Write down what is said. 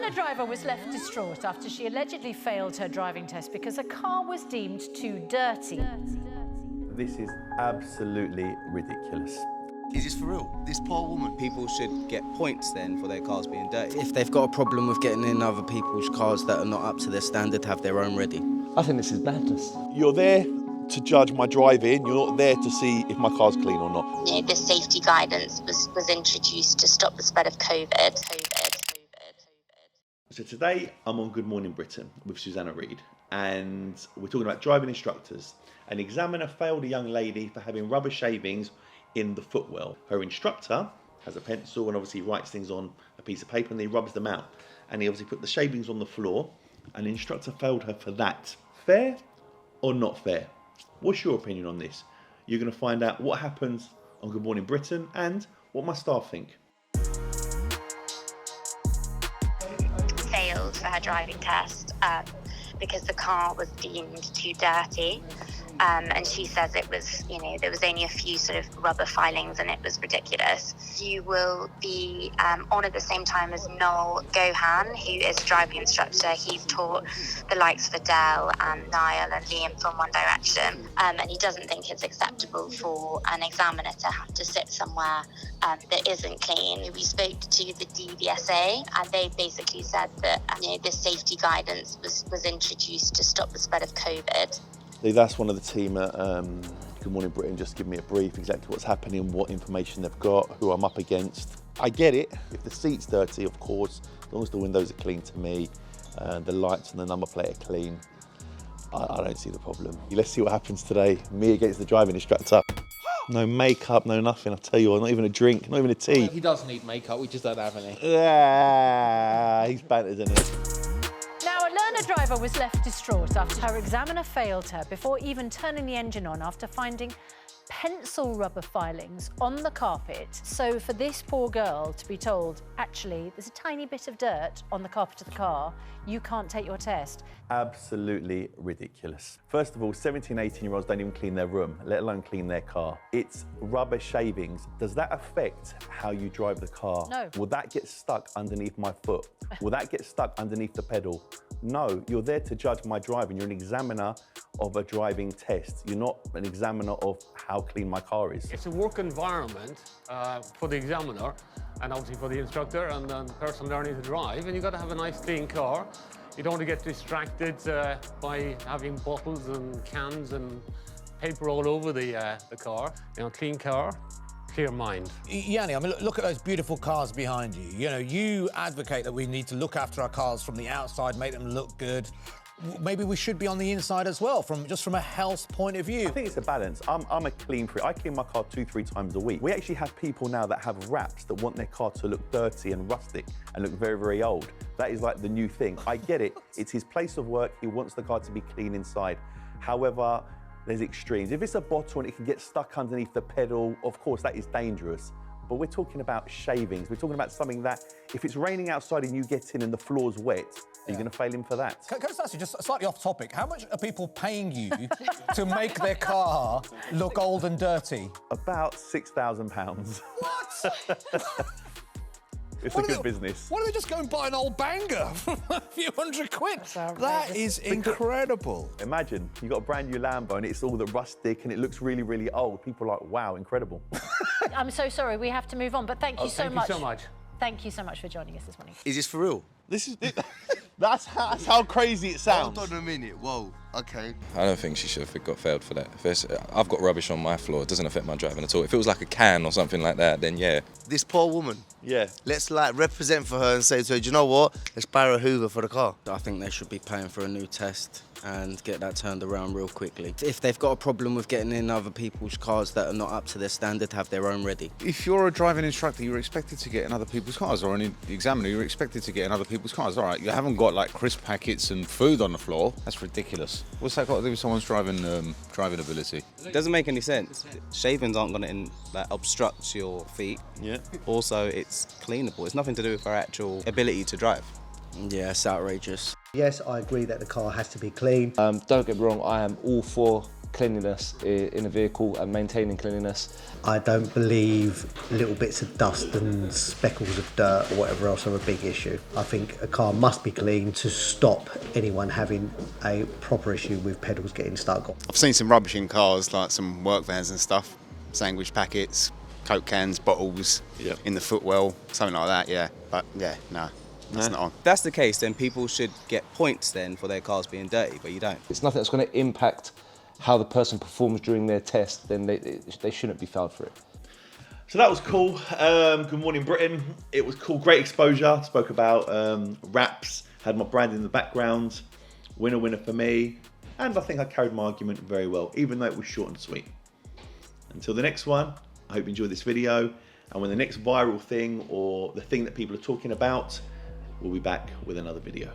learner driver was left distraught after she allegedly failed her driving test because her car was deemed too dirty. This is absolutely ridiculous. Is this for real? This poor woman. People should get points then for their cars being dirty. If they've got a problem with getting in other people's cars that are not up to their standard, have their own ready. I think this is madness. You're there to judge my driving, you're not there to see if my car's clean or not. You know, this safety guidance was introduced to stop the spread of COVID. So today I'm on Good Morning Britain with Susanna Reid, and we're talking about driving instructors. An examiner failed a young lady for having rubber shavings in the footwell. Her instructor has a pencil and obviously writes things on a piece of paper and he rubs them out. And he obviously put the shavings on the floor, and the instructor failed her for that. Fair or not fair? What's your opinion on this? You're going to find out what happens on Good Morning Britain and what my staff think. Failed for her driving test because the car was deemed too dirty. And she says it was, you know, there was only a few sort of rubber filings and it was ridiculous. You will be on at the same time as Noel Gohan, who is a driving instructor. He's taught the likes of Adele and Niall and Liam from One Direction. And he doesn't think it's acceptable for an examiner to have to sit somewhere that isn't clean. We spoke to the DVSA and they basically said that, you know, this safety guidance was introduced to stop the spread of COVID. That's one of the team at Good Morning Britain, just give me a brief, exactly what's happening, what information they've got, who I'm up against. I get it, if the seat's dirty, of course, as long as the windows are clean to me, the lights and the number plate are clean, I don't see the problem. Let's see what happens today, me against the driving instructor. No makeup, no nothing, I tell you what, not even a drink, not even a tea. Well, he does need makeup, we just don't have any. Yeah, he's bantered, isn't he? Now, a learner driver was left distraught after her examiner failed her before even turning the engine on after finding pencil rubber filings on the carpet. So for this poor girl to be told, actually, there's a tiny bit of dirt on the carpet of the car, you can't take your test. Absolutely ridiculous. First of all, 17, 18-year-olds don't even clean their room, let alone clean their car. It's rubber shavings. Does that affect how you drive the car? No. Will that get stuck underneath my foot? Will that get stuck underneath the pedal? No, you're there to judge my driving. You're an examiner of a driving test. You're not an examiner of how clean my car is. It's a work environment for the examiner and obviously for the instructor and the person learning to drive, and you've got to have a nice clean car. You don't want to get distracted by having bottles and cans and paper all over the car. You know, clean car, clear mind. Yianni, I mean, look at those beautiful cars behind you. You know, you advocate that we need to look after our cars from the outside, make them look good. Maybe we should be on the inside as well, from a health point of view. I think it's a balance. I'm a clean freak. I clean my car 2-3 times a week. We actually have people now that have wraps that want their car to look dirty and rustic and look very, very old. That is like the new thing. I get it. It's his place of work. He wants the car to be clean inside. However, there's extremes. If it's a bottle and it can get stuck underneath the pedal, of course, that is dangerous. But we're talking about shavings. We're talking about something that, if it's raining outside and you get in and the floor's wet, are you going to fail him for that? Can I just ask you, just slightly off topic, how much are people paying you to make their car look old and dirty? About £6,000. What? It's a good business. Why don't they just go and buy an old banger for a few £100? That is incredible. Imagine, you've got a brand new Lambo and it's all the rustic and it looks really, really old. People are like, wow, incredible. I'm so sorry, we have to move on, but thank you so much. Thank you so much. Thank you so much for joining us this morning. Is this for real? This is that's how crazy it sounds. Hold on a minute. Whoa. Okay. I don't think she should have got failed for that. I've got rubbish on my floor. It doesn't affect my driving at all. If it was like a can or something like that, then yeah. This poor woman. Yeah. Let's represent for her and say to her, do you know what? Let's buy her a Hoover for the car. I think they should be paying for a new test and get that turned around real quickly. If they've got a problem with getting in other people's cars that are not up to their standard, have their own ready. If you're a driving instructor, you're expected to get in other people's cars, or an examiner, you're expected to get in other people's cars. All right, you haven't got like crisp packets and food on the floor. That's ridiculous. What's that got to do with someone's driving ability? It doesn't make any sense. Shavings aren't going to obstruct your feet. Yeah. Also, it's cleanable. It's nothing to do with our actual ability to drive. Yeah, it's outrageous. Yes, I agree that the car has to be clean. Don't get me wrong, I am all for cleanliness in a vehicle and maintaining cleanliness. I don't believe little bits of dust and speckles of dirt or whatever else are a big issue. I think a car must be clean to stop anyone having a proper issue with pedals getting stuck. I've seen some rubbish in cars, like some work vans and stuff, sandwich packets, Coke cans, bottles in the footwell, something like that, yeah. But yeah, no, that's not on. If that's the case, then people should get points then for their cars being dirty, but you don't. It's nothing that's going to impact how the person performs during their test, then they shouldn't be fouled for it. So that was cool. Good morning, Britain. It was cool, great exposure. Spoke about wraps, had my brand in the background. Winner, winner for me. And I think I carried my argument very well, even though it was short and sweet. Until the next one, I hope you enjoyed this video. And when the next viral thing or the thing that people are talking about, we'll be back with another video.